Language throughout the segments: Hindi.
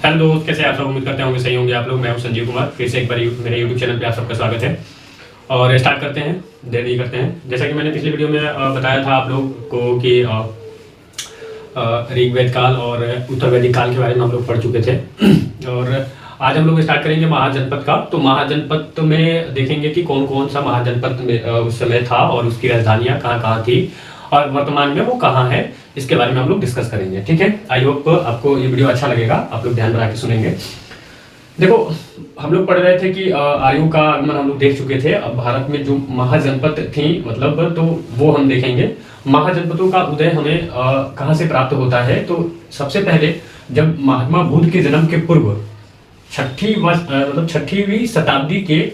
हेलो दोस्त, कैसे आप सब? उम्मीद करते होंगे सही होंगे आप लोग। मैं हूं संजीव कुमार, फिर से एक बार मेरे यूट्यूब चैनल पे आप सबका स्वागत है। और स्टार्ट करते हैं, देर नहीं करते हैं। जैसा कि मैंने पिछली वीडियो में बताया था आप लोग को कि ऋग्वेद काल और उत्तर वैदिक काल के बारे में हम लोग पढ़ चुके थे। और आज हम लोग स्टार्ट करेंगे महाजनपद का। तो महाजनपद में देखेंगे कि कौन कौन सा महाजनपद में उस समय था और उसकी राजधानियाँ कहाँ कहाँ थी और वर्तमान में वो कहाँ है, इसके बारे में हम लोग डिस्कस करेंगे। ठीक है, आई होप आपको ये वीडियो अच्छा लगेगा, आप लोग ध्यान बना के सुनेंगे। देखो, हम लोग पढ़ रहे थे कि आयु का आगमन हम लोग देख चुके थे। अब भारत में जो महाजनपद थी मतलब, तो वो हम देखेंगे। महाजनपदों का उदय हमें कहाँ से प्राप्त होता है? तो सबसे पहले जब महात्मा बुद्ध के जन्म के पूर्व छठवीं शताब्दी के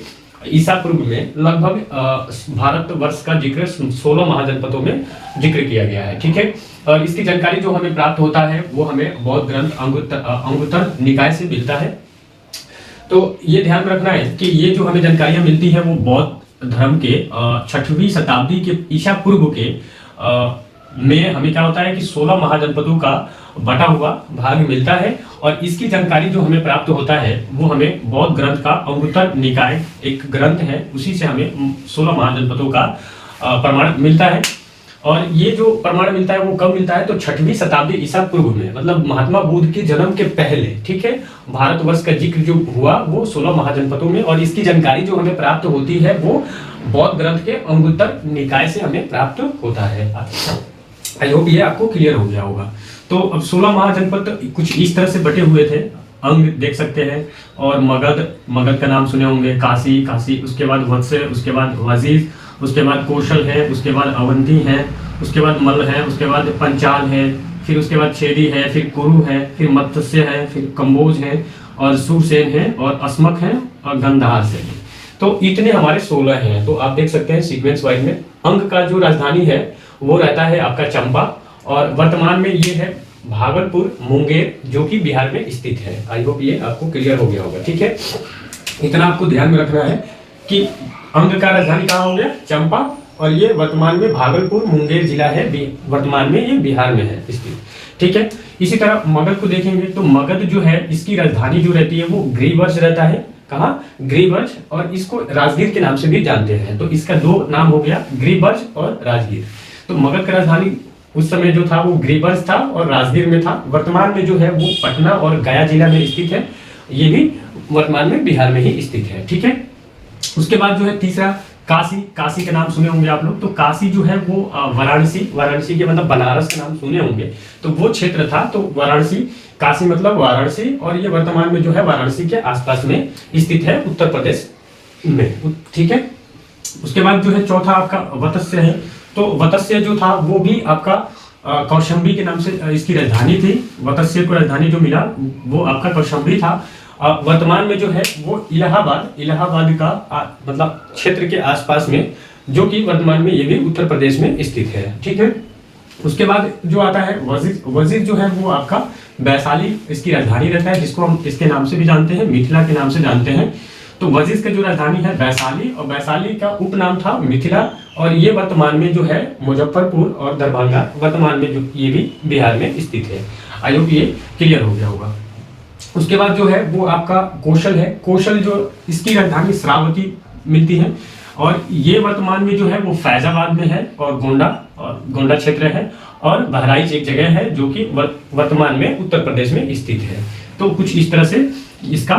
ईसा पूर्व में लगभग भारतवर्ष का जिक्र 16 महाजनपदों में जिक्र किया गया है। ठीक है, और इसकी जानकारी जो हमें प्राप्त होता है वो हमें बौद्ध ग्रंथ अंगुत्तर निकाय से मिलता है। तो ये ध्यान रखना है कि ये जो हमें जानकारियां मिलती है वो बौद्ध धर्म के 6वीं शताब्दी के ईसा पूर्व के में हमें क्या होता है कि 16 महाजनपदों का बटा हुआ भाग मिलता है। और इसकी जानकारी जो हमें प्राप्त होता है वो हमें बौद्ध ग्रंथ का अंगुत्तर निकाय एक ग्रंथ है, उसी से हमें 16 महाजनपदों का प्रमाण मिलता है। और ये जो प्रमाण मिलता है वो कब मिलता है? तो 6वीं शताब्दी ईसा पूर्व में, मतलब महात्मा बुद्ध के जन्म के पहले। ठीक है, भारतवर्ष का जिक्र जो हुआ वो 16 महाजनपदों में, और इसकी जानकारी जो हमें प्राप्त होती है वो बौद्ध ग्रंथ के अंगुत्तर निकाय से हमें प्राप्त होता है। आई होप ये आपको क्लियर हो गया होगा। तो अब 16 महाजनपद कुछ इस तरह से बटे हुए थे, अंग देख सकते हैं। और मगध का नाम सुने होंगे, काशी, उसके बाद वत्स, उसके बाद वजीर, उसके बाद कौशल है, उसके बाद अवंती है, उसके बाद मल्ल है, उसके बाद पंचाल है, फिर उसके बाद छेदी है, फिर कुरु है, फिर मत्स्य है, फिर कंबोज है, और सुरसेन है, और अस्मक है, और गंधार से है। तो इतने हमारे 16 हैं। तो आप देख सकते हैं सीक्वेंस वाइज में। अंग का जो राजधानी है वो रहता है आपका चंपा, और वर्तमान में ये है भागलपुर मुंगेर, जो कि बिहार में स्थित है। आई होप ये आपको क्लियर हो गया होगा। ठीक है, इतना आपको ध्यान में रखना है कि अंग का राजधानी कहाँ हो गया? चंपा, और ये वर्तमान में भागलपुर मुंगेर जिला है, वर्तमान में ये बिहार में है स्थित। ठीक है, इसी तरह मगध को देखेंगे तो मगध जो है इसकी राजधानी जो रहती है वो ग्रीवर्ज रहता है। कहाँ? ग्रीवर्ज, और इसको राजगीर के नाम से भी जानते हैं। तो इसका दो नाम हो गया, ग्रीवर्ज और राजगीर। तो मगध का राजधानी उस समय जो था वो ग्रीवर्ज था और राजगीर में था। वर्तमान में जो है वो पटना और गया जिला में स्थित है, ये भी वर्तमान में बिहार में ही स्थित है। ठीक है, उसके बाद जो है तीसरा काशी का नाम सुने होंगे आप लोग। तो काशी जो है वो वाराणसी के मतलब बनारस का नाम सुने होंगे, तो वो क्षेत्र था। तो वाराणसी, काशी मतलब वाराणसी, और ये वर्तमान में जो है वाराणसी के आसपास में स्थित है, उत्तर प्रदेश में। ठीक है, उसके बाद जो है चौथा आपका वत्स्य है। तो वत्स्य जो था वो भी आपका कौशंबी के नाम से इसकी राजधानी थी। वत्स्य को राजधानी जो मिला वो आपका कौशंबी था। वर्तमान में जो है वो इलाहाबाद का मतलब क्षेत्र के आसपास में, जो कि वर्तमान में ये भी उत्तर प्रदेश में स्थित है। ठीक है, उसके बाद जो आता है वजीर जो है वो आपका वैशाली इसकी राजधानी रहता है, जिसको हम इसके नाम से भी जानते हैं, मिथिला के नाम से जानते हैं। तो वजीर का जो राजधानी है वैशाली, और वैशाली का उपनाम था मिथिला, और ये वर्तमान में जो है मुजफ्फरपुर और दरभंगा, वर्तमान में जो ये भी बिहार में स्थित है। आई होप ये क्लियर हो गया होगा। उसके बाद जो है वो आपका कौशल है। कौशल जो इसकी राजधानी श्रावती मिलती है, और ये वर्तमान में जो है वो फैजाबाद में है, और गोंडा क्षेत्र है, और बहराइच एक जगह है जो कि वर्तमान में उत्तर प्रदेश में स्थित है। तो कुछ इस तरह से इसका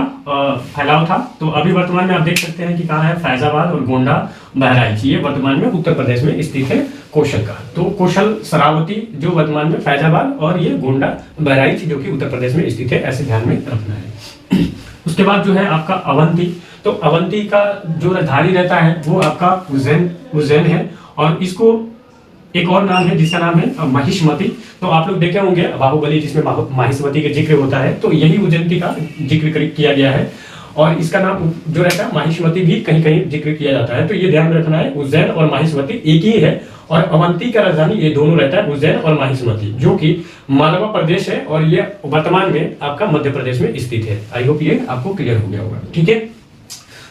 फैलाव था। तो अभी वर्तमान में आप देख सकते हैं कि कहाँ है, फैजाबाद और गोंडा बहराइच, ये वर्तमान में उत्तर प्रदेश में स्थित है कौशल का। तो कौशल शरावती जो वर्तमान में फैजाबाद, और ये गोंडा बहराइच जो कि उत्तर प्रदेश में स्थित है, ऐसे ध्यान में रखना है। उसके बाद जो है आपका अवंती। तो अवंती का जो राजधानी रहता है वो आपका उज्जैन है, और इसको एक और नाम है जिसका नाम है महिष्मती। तो आप लोग देखे होंगे बाहुबली जिसमें महिष्मती का जिक्र होता है, तो यही उज्जैन का जिक्र किया गया है, और इसका नाम जो रहता है महिष्मती भी कहीं कहीं जिक्र किया जाता है। तो ये ध्यान रखना है, उज्जैन और महिष्मती एक ही है, और अवंती का राजधानी ये दोनों रहता है, उज्जैन और महिष्मती, जो कि मालवा प्रदेश है, और ये वर्तमान में आपका मध्य प्रदेश में स्थित है। आई होप ये आपको क्लियर हो गया होगा। ठीक है,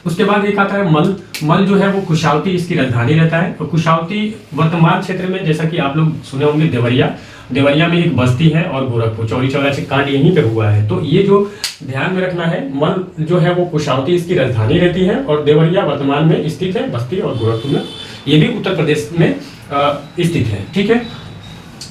उसके बाद एक आता है मल। मल जो है वो कुशावती इसकी राजधानी रहता है। तो कुशावती वर्तमान क्षेत्र में, जैसा कि आप लोग सुने होंगे, देवरिया, देवरिया में एक बस्ती है और गोरखपुर, चौरी चौरा से कांड यहीं पे हुआ है। तो ये जो ध्यान में रखना है, मल जो है वो कुशावती इसकी राजधानी रहती है और देवरिया वर्तमान में स्थित है, बस्ती और गोरखपुर में, ये भी उत्तर प्रदेश में स्थित है। ठीक है।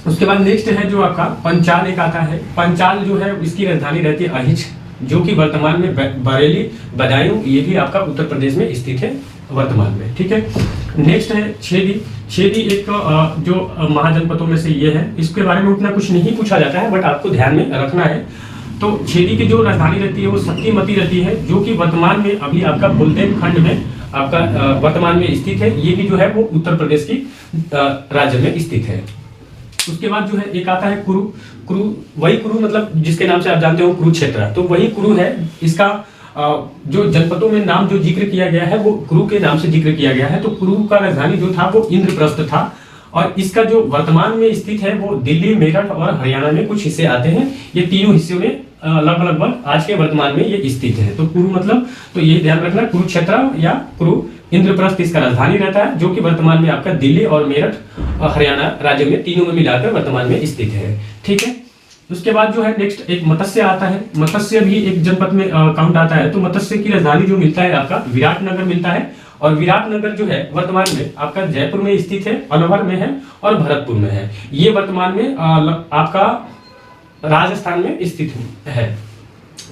उसके बाद नेक्स्ट है जो आपका पंचाल एक आता है। पंचाल जो है इसकी राजधानी रहती है अहिच, जो कि वर्तमान में बरेली, बदायूं, ये भी आपका उत्तर प्रदेश में स्थित है वर्तमान में। ठीक है। नेक्स्ट है छेदी। छेदी एक जो महाजनपदों में से ये है। इसके बारे में उतना कुछ नहीं पूछा जाता है, बट आपको ध्यान में रखना है। तो छेदी की जो राजधानी रहती है वो सत्यमती रहती है, जो कि वर्तमान में अभी आपका बुंदेलखंड में आपका वर्तमान में स्थित है। ये भी जो है वो उत्तर प्रदेश की राज्य में स्थित है। उसके बाद जो है एक आता है कुरु। कुरु, वही कुरु मतलब जिसके नाम से आप जानते हो कुरुक्षेत्र, तो वही कुरु है। इसका जो जनपदों में नाम जो जिक्र किया गया है वो कुरु के नाम से जिक्र किया गया है। तो कुरु का राजधानी जो था वो इंद्रप्रस्थ था और इसका जो वर्तमान में स्थित है वो दिल्ली, मेरठ और हरियाणा में कुछ हिस्से आते हैं। ये तीनों हिस्सों में लगभग आज के वर्तमान में ये स्थित है। तो कुरु मतलब, तो ये ध्यान रखना, कुरुक्षेत्र या कुरु इंद्रप्रस्थ इसका राजधानी रहता है, जो कि वर्तमान में आपका दिल्ली और मेरठ हरियाणा राज्य में तीनों में मिलाकर वर्तमान में स्थित है। ठीक है। उसके बाद जो है नेक्स्ट एक मत्स्य आता है। मत्स्य भी एक जनपद में काउंट आता है। तो मत्स्य की राजधानी जो मिलता है आपका विराटनगर मिलता है और विराटनगर जो है वर्तमान में आपका जयपुर में स्थित है, अलवर में है और भरतपुर में है। ये वर्तमान में आपका राजस्थान में स्थित है।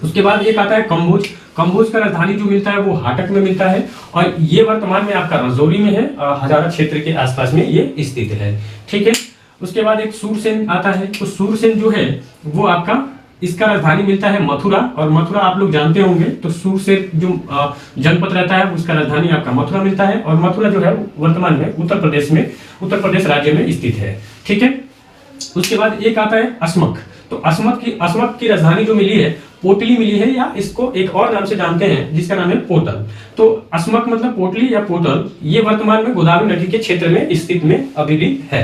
उसके बाद एक आता है कंबोज। कंबोज का राजधानी जो मिलता है वो हाटक में मिलता है और ये वर्तमान में आपका रजौरी में है, हजारा क्षेत्र के आसपास में ये स्थित है। ठीक है। उसके बाद एक सूरसेन आता है। तो सूरसेन जो है वो आपका, इसका राजधानी मिलता है मथुरा और मथुरा आप लोग जानते होंगे। तो सूरसेन जो जनपद रहता है उसका राजधानी आपका मथुरा मिलता है और मथुरा जो है वर्तमान में उत्तर प्रदेश राज्य में स्थित है। ठीक है। उसके बाद एक आता है अस्मक। तो अस्मक की राजधानी जो मिली है पोटली मिली है, या इसको एक और नाम से जानते हैं जिसका नाम है पोटल। तो अस्मक मतलब पोटली या पोटल, ये वर्तमान में गोदावरी नदी के क्षेत्र में स्थित में अभी भी है।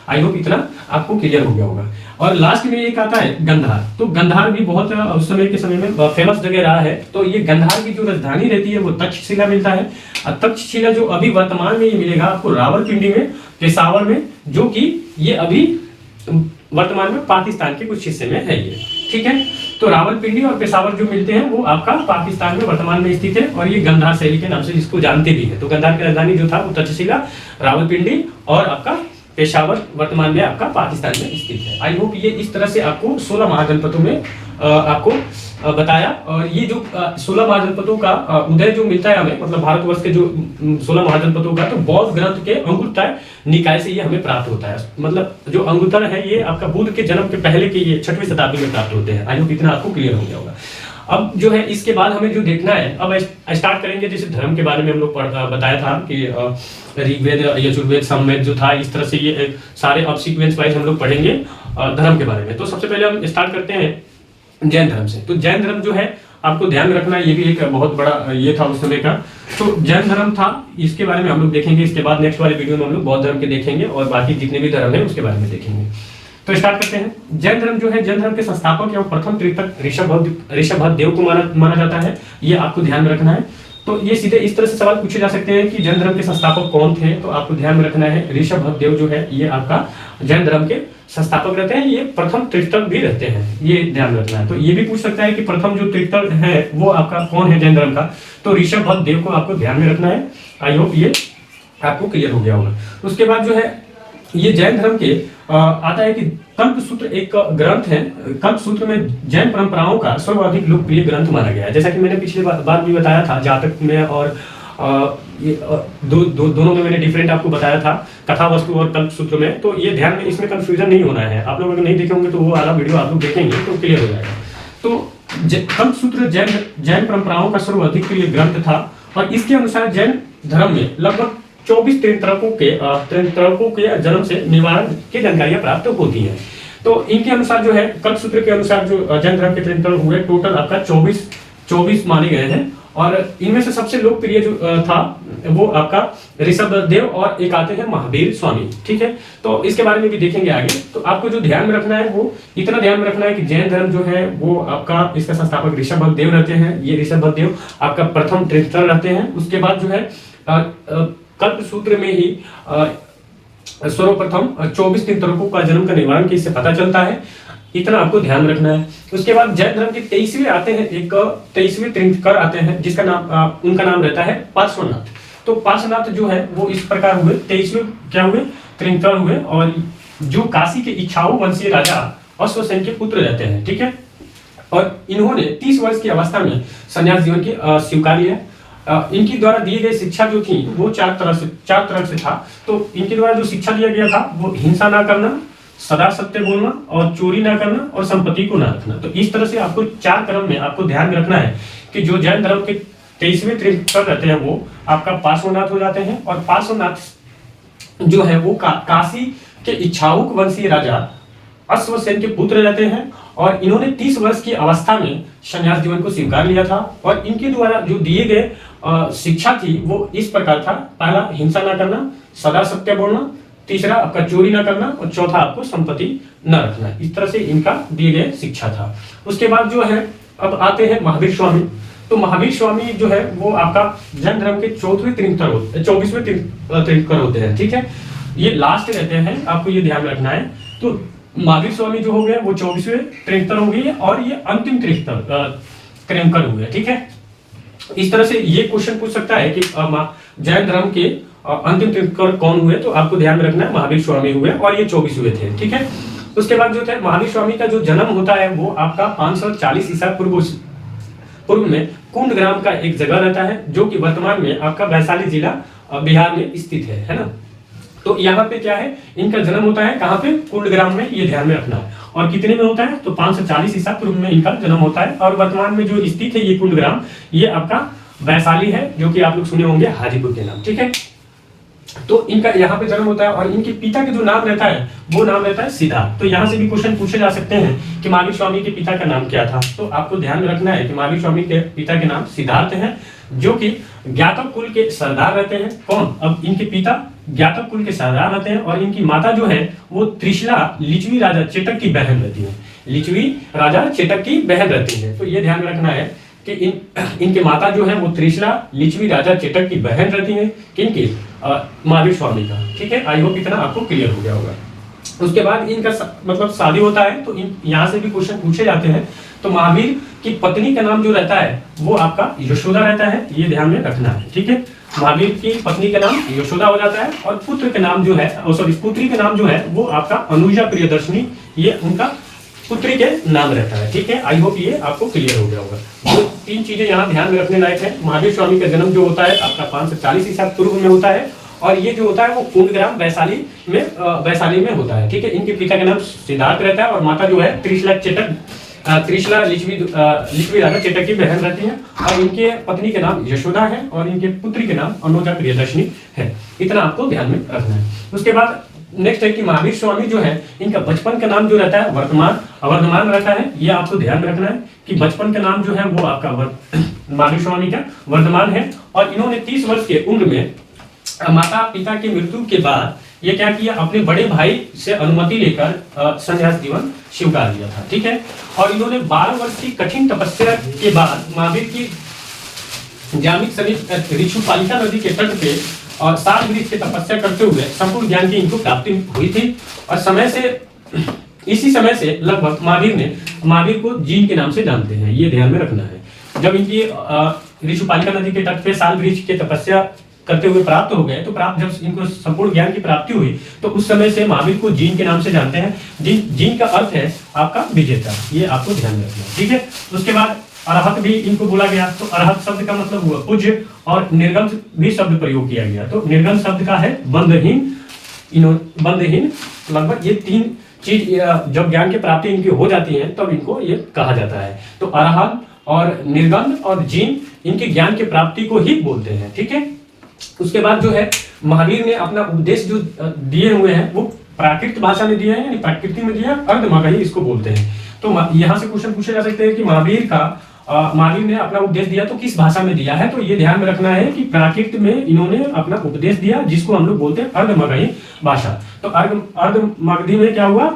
आई होप इतना आपको क्लियर हो गया होगा। और लास्ट में एक आता है गंधार। तो गंधार भी बहुत उस समय के समय में फेमस जगह रहा है। तो ये गंधार की जो राजधानी रहती है वो तक्षशिला मिलता है और तक्षशिला जो अभी वर्तमान में ये मिलेगा आपको रावलपिंडी में, पेशावर में, जो कि ये अभी वर्तमान में पाकिस्तान के कुछ हिस्से में है ये। ठीक है। तो रावलपिंडी और पेशावर जो मिलते हैं वो आपका पाकिस्तान में वर्तमान में स्थित है और ये गंधार शैली के नाम से जिसको जानते भी है। तो गंधार की राजधानी जो था वो तक्षशिला, रावलपिंडी और आपका पेशावर वर्तमान में आपका पाकिस्तान में स्थित है। आई होप ये इस तरह से आपको 16 महाजनपदों में आपको बताया। और ये जो 16 महाजनपदों का उदय जो मिलता है हमें, मतलब भारतवर्ष के जो 16 महाजनपदों का, तो बौद्ध ग्रंथ के अंगुत्तर निकाय से ये हमें प्राप्त होता है। मतलब जो अंगुत्तर है ये आपका बुद्ध के जन्म के पहले के ये 6वीं शताब्दी में प्राप्त होते हैं। आई होप इतना आपको क्लियर हो गया होगा। अब जो है इसके बाद हमें जो देखना है, अब स्टार्ट करेंगे। जैसे धर्म के बारे में हम लोग बताया था कि ऋग्वेद, यजुर्वेद, सामवेद जो था, इस तरह से ये सारे अब सीक्वेंस वाइज हम लोग पढ़ेंगे धर्म के बारे में। तो सबसे पहले हम स्टार्ट करते हैं जैन धर्म से। तो जैन धर्म जो है आपको ध्यान रखना है, ये भी एक बहुत बड़ा ये था उस समय का। तो जैन धर्म था, इसके बारे में हम लोग देखेंगे। इसके बाद नेक्स्ट वाले वीडियो में हम लोग बौद्ध धर्म के देखेंगे और बाकी जितने भी धर्म है उसके बारे में देखेंगे। तो स्टार्ट करते हैं। जैन धर्म जो है, जैन धर्म के संस्थापक या प्रथम तीर्थक ऋषभ देव को माना जाता है। ये आपको ध्यान में रखना है। तो ये सीधे इस तरह से सवाल पूछे जा सकते हैं कि जैन धर्म के संस्थापक कौन थे। तो आपको ध्यान में रखना है ऋषभ देव जो है ये आपका जैन धर्म के संस्थापक रहते हैं। ये प्रथम तीर्थक भी रहते हैं, ये ध्यान में रखना है। तो ये भी पूछ सकता है कि प्रथम जो तीर्थक है वो आपका कौन है जैन धर्म का। तो ऋषभ देव को आपको ध्यान में रखना है। आई होप ये आपको क्लियर हो गया होगा। उसके बाद जो है ये जैन धर्म के आता है कि कल्पसूत्र एक ग्रंथ है। कल्पसूत्र में जैन परंपराओं का सर्वाधिक लोकप्रिय ग्रंथ माना गया है। जैसा कि मैंने पिछले बार भी बताया था, जातक में और दोनों में मैंने डिफरेंट आपको बताया था, कथा वस्तु और कल्पसूत्र में। तो ये ध्यान में, इसमें कंफ्यूजन नहीं होना है। आप लोग अगर नहीं देखे होंगे तो वो वाला वीडियो आप लोग देखेंगे तो क्लियर हो जाएगा। तो कल्पसूत्र जैन परंपराओं का सर्वाधिक प्रिय ग्रंथ था और इसके अनुसार जैन धर्म में लगभग 24 त्रिनेत्रकों के जन्म से निवारण की जानकारियां प्राप्त होती हैं। तो इनके अनुसार जो है कल्पसूत्र के अनुसार जो जैन धर्म के त्रिनेत्र हुए टोटल आपका 24 माने गए हैं और इनमें से सबसे लोकप्रिय जो था वो आपका ऋषभदेव और एक आते हैं महावीर स्वामी। ठीक है, तो इसके बारे में भी देखेंगे आगे। तो आपको जो ध्यान में रखना है वो इतना ध्यान में रखना है कि जैन धर्म जो है वो आपका इसका संस्थापक ऋषभदेव रहते हैं। ये ऋषभदेव आपका प्रथम तीर्थंकर रहते हैं। उसके बाद जो है कल्पसूत्र में ही सर्वप्रथम 24 तीर्थंकरों का जन्म का निवारण की इससे पता चलता है। इतना आपको ध्यान रखना है। उसके बाद जैन धर्म के 23वें आते हैं, एक 23वें तीर्थंकर आते हैं जिसका नाम उनका नाम रहता है पार्श्वनाथ। तो पार्श्वनाथ जो है वो इस प्रकार हुए, 23वें क्या हुए, तीर्थंकर हुए, और जो काशी के इच्छाऊ वंशीय राजा अश्वसेन के पुत्र रहते हैं। ठीक है, और इन्होंने 30 वर्ष की अवस्था में संन्यास जीवन की स्वीकार लिया। इनकी द्वारा दिए गए शिक्षा जो थी वो चार तरह से था। तो इनके द्वारा जो शिक्षा दिया गया था वो हिंसा ना करना, सदा सत्य बोलना, और चोरी ना करना, और संपत्ति को ना रखना। तो इस तरह से आपको 4 क्रम में आपको ध्यान रखना है कि जो जैन धर्म के 23वें तीर्थंकर रहते हैं वो आपका पार्श्वनाथ हो जाते हैं। और पार्श्वनाथ जो है वो काशी के इच्छाऊ वंशीय राजा अश्वसेन के पुत्र रहते हैं, और इन्होंने 30 वर्ष की अवस्था में संन्यास जीवन को स्वीकार लिया था। और इनके द्वारा जो दिए गए शिक्षा थी वो इस प्रकार था। पहला, हिंसा ना करना, सदा सत्य बोलना, तीसरा आपका चोरी ना करना, और चौथा आपको संपत्ति न रखना। इस तरह से इनका दिए गए शिक्षा था। उसके बाद जो है अब आते हैं महावीर स्वामी। तो महावीर स्वामी जो है वो आपका जैन धर्म के 24वें तीर्थंकर होते हैं। ठीक है, ये लास्ट रहते हैं, आपको ये ध्यान रखना है। तो महावीर स्वामी जो हो गए वो 24वें तीर्थंकर हो गए, और ये अंतिम तीर्थंकर हुए। ठीक है, इस तरह से ये क्वेश्चन पूछ सकता है कि जैन धर्म के अंतिम तीर्थंकर कौन हुए। तो आपको ध्यान में रखना है महावीर स्वामी हुए, और ये 24 हुए थे। ठीक है, उसके बाद जो थे महावीर स्वामी का जो जन्म होता है वो आपका 540 ईसा पूर्व में कुंडग्राम का एक जगह रहता है, जो कि वर्तमान में आपका वैशाली जिला बिहार में स्थित है ना। तो यहाँ पे क्या है, इनका जन्म होता है कहाँ पे, कुंडग्राम में, ये ध्यान में रखना है। और कितने में होता है, तो 540 ईसा पूर्व में इनका जन्म होता है। और वर्तमान में जो स्थित है ये कुंडग्राम, ये आपका वैशाली है, जो कि आप लोग सुने होंगे हाजीपुर के नाम। ठीक है, तो इनका यहाँ पे जन्म होता है। और इनके पिता के जो नाम रहता है वो नाम रहता है सिद्धार्थ। तो यहाँ से भी क्वेश्चन पूछे जा सकते हैं कि महावीर स्वामी के पिता का नाम क्या था। तो आपको ध्यान में रखना है कि महावीर स्वामी के पिता के नाम सिद्धार्थ हैं, जो कि ज्ञातक कुल के सरदार रहते हैं। कौन, अब इनके पिता ज्ञातक कुल के सरदार रहते हैं, और इनकी माता जो है वो त्रिशला लिच्छवी राजा चेतक की बहन रहती है। लिच्छवी राजा चेतक की बहन रहती है। तो ये ध्यान में रखना है कि इनके माता जो है वो त्रिशला लिच्छवी राजा चेतक की बहन रहती है। किनकी, महावीर स्वामी का। ठीक है, आई होप इतना आपको क्लियर हो गया होगा। उसके बाद इनका मतलब शादी होता है। तो यहाँ से भी क्वेश्चन पूछे जाते हैं। तो महावीर की पत्नी का नाम जो रहता है वो आपका यशोदा रहता है, ये ध्यान में रखना है। ठीक है, महावीर की पत्नी का नाम यशोदा हो जाता है, और पुत्र के नाम जो है, सॉरी पुत्री के नाम जो है वो आपका अनुजा प्रियदर्शनी, ये उनका पुत्री के नाम रहता है। ठीक है, आई होप ये आपको क्लियर हो गया होगा। तो 3 चीजें यहाँ ध्यान में रखने लायक है। महावीर स्वामी का जन्म जो होता है आपका 540 ईसा पूर्व में होता है, और ये जो होता है वो कुंडग्राम वैशाली में होता है। ठीक है, इनके पिता का नाम सिद्धार्थ रहता है, और माता जो है त्रिशला लिच्छवी राजा चेतक की बहन रहती है, और इनके पत्नी के नाम यशोदा है, और इनके पुत्री के नाम अनुजा प्रियदर्शनी है। इतना आपको ध्यान में रखना है। उसके बाद नेक्स्ट है कि महावीर स्वामी जो है इनका बचपन का नाम जो रहता है वर्धमान रहता है। ये आपको ध्यान में रखना है कि बचपन का नाम जो है वो आपका महावीर स्वामी का वर्धमान है। और इन्होंने 30 वर्ष के उम्र में माता पिता की मृत्यु के बाद ये क्या किया, अपने बड़े भाई से अनुमति लेकर संन्यास जीवन स्वीकार लिया था। ठीक है, और इन्होंने 12 वर्ष की कठिन तपस्या के बाद महावीर की जामिक समीप ऋषुपालिका नदी के तट पे और साल वृक्ष की तपस्या करते हुए संपूर्ण ज्ञान की इनको प्राप्ति हुई थी। और इसी समय से लगभग महावीर को जीन के नाम से जानते हैं, ये ध्यान में रखना है। जब इनकी ऋषुपालिका नदी के तट पे साल वृक्ष की तपस्या करते हुए प्राप्त हो गए, तो जब इनको संपूर्ण ज्ञान की प्राप्ति हुई तो उस समय से महावीर को जीन के नाम से जानते हैं। जीन का अर्थ है आपका विजेता, ये आपको ध्यान में रखना है। ठीक है, उसके बाद अरहत भी इनको बोला गया। तो अरहत शब्द का मतलब हुआ पूज्य, और निर्गम भी शब्द प्रयोग किया गया। तो निर्गम शब्द का है बंधहीन। लगभग ये 3 चीज जब ज्ञान की प्राप्ति इनकी हो जाती है तब इनको ये कहा जाता है। तो अरहत और निर्गम और जीन इनके ज्ञान की प्राप्ति को ही बोलते हैं। ठीक है, उसके बाद जो है महावीर ने अपना उपदेश जो दिए हुए हैं वो प्राकृत भाषा में दिया है, यानी प्रकृति में दिया है, अर्धमगही इसको बोलते हैं। तो यहाँ से क्वेश्चन पूछे जा सकते हैं कि महावीर का महावीर ने अपना उपदेश दिया तो किस भाषा में दिया है, तो ये ध्यान में रखना है कि प्राकृत में इन्होंने अपना उपदेश दिया, जिसको हम लोग बोलते हैं अर्धमगही भाषा। तो अर्धमगधी में क्या हुआ,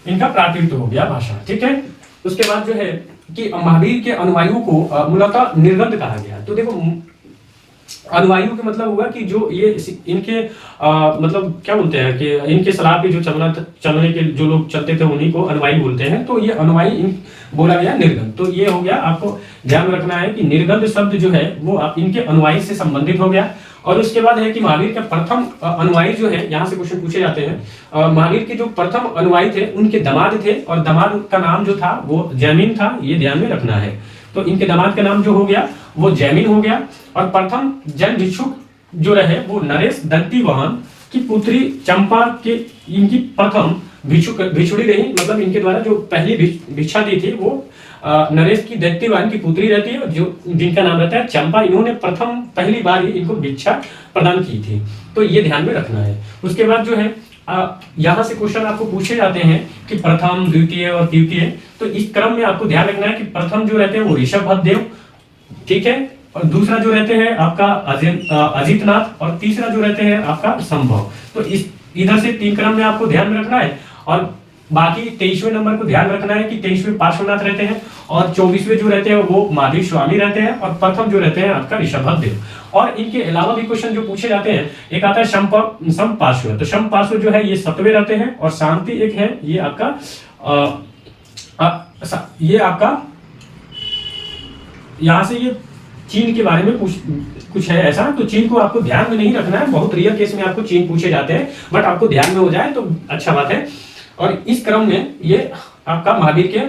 इनका प्राकृत हो गया भाषा, ठीक है। उसके बाद जो है कि महावीर के अनुयायियों को मूलतः निर्गत कहा गया। तो देखो अनुयायियों का मतलब हुआ कि जो ये इनके मतलब क्या बोलते हैं कि इनके सलाह पे जो चलने के जो लोग चलते थे उन्हीं को अनुयायी बोलते हैं। तो ये अनुयायी बोला गया निर्गत। तो ये हो गया, आपको ध्यान रखना है कि निर्गत शब्द जो है वो इनके अनुयायी से संबंधित हो गया। और उसके बाद है कि महावीर के प्रथम अनुयायी जो है, यहाँ से क्वेश्चन पूछे जाते हैं, महावीर के जो प्रथम अनुयायी थे उनके दामाद थे, और दामाद का नाम जो था वो जैमिन था, ये ध्यान में रखना है। तो इनके दामाद का नाम जो हो गया वो जैमिन हो गया। और प्रथम जैन भिक्षुक जो रहे वो नरेश दंतीवाहन की पुत्री चंपा के इनकी प्रथम भिक्षुड़ी रही, मतलब इनके द्वारा जो पहली भिक्षा दी थी वो नरेश की दंतीवाहन की पुत्री रहती है, जो जिनका नाम रहता है चंपा। इन्होंने प्रथम पहली बार ही इनको भिक्षा प्रदान की थी। तो ये ध्यान में रखना है। उसके बाद जो है यहाँ से क्वेश्चन आपको पूछे जाते हैं कि प्रथम, द्वितीय और तृतीय। तो इस क्रम में आपको ध्यान रखना है कि प्रथम जो रहते हैं वो ऋषभदेव, ठीक है, और दूसरा जो रहते हैं आपका अजितनाथ, और तीसरा जो रहते हैं आपका संभव। तो इस इधर से 3 क्रम में आपको ध्यान में रखना है। और बाकी 23वें नंबर को ध्यान रखना है कि 23वें पार्श्वनाथ रहते हैं, और 24वें जो रहते हैं वो महावीर स्वामी रहते हैं, और प्रथम जो रहते हैं आपका ऋषभदेव। और इनके अलावा भी क्वेश्चन जो पूछे जाते हैं, एक आता है समपार्श्व। तो समपार्श्व जो है ये 7वें रहते हैं, और शांति एक है ये आपका यहाँ से ये चीन के बारे में कुछ है ऐसा। तो चीन को आपको ध्यान में नहीं रखना है, बहुत रियर केस में आपको चीन पूछे जाते हैं, बट आपको ध्यान में हो जाए तो अच्छा बात है। और इस क्रम में ये आपका महावीर के